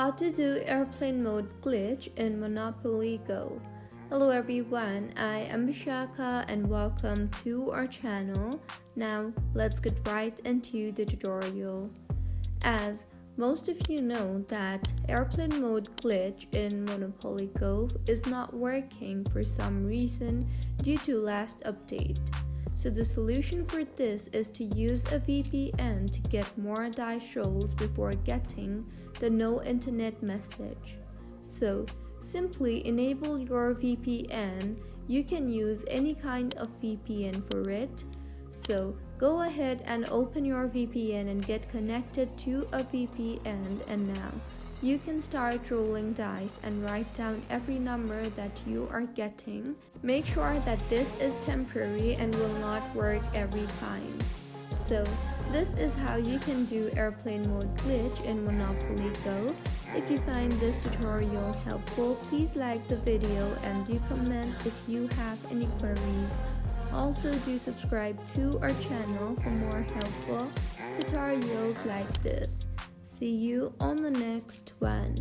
How to do airplane mode glitch in Monopoly Go. Hello everyone, I am Bishaka and welcome to our channel. Now let's get right into the tutorial. As most of you know that airplane mode glitch in Monopoly Go is not working for some reason due to last update. So the solution for this is to use a VPN to get more dice rolls before getting the no internet message. So simply enable your VPN. You can use any kind of VPN for it. So go ahead and open your VPN and get connected to a VPN, and now you can start rolling dice and write down every number that you are getting. Make sure that this is temporary and will not work every time. So this is how you can do airplane mode glitch in Monopoly Go. If you find this tutorial helpful, please like the video and do comment if you have any queries. Also do subscribe to our channel for more helpful tutorials like this. See you on the next one.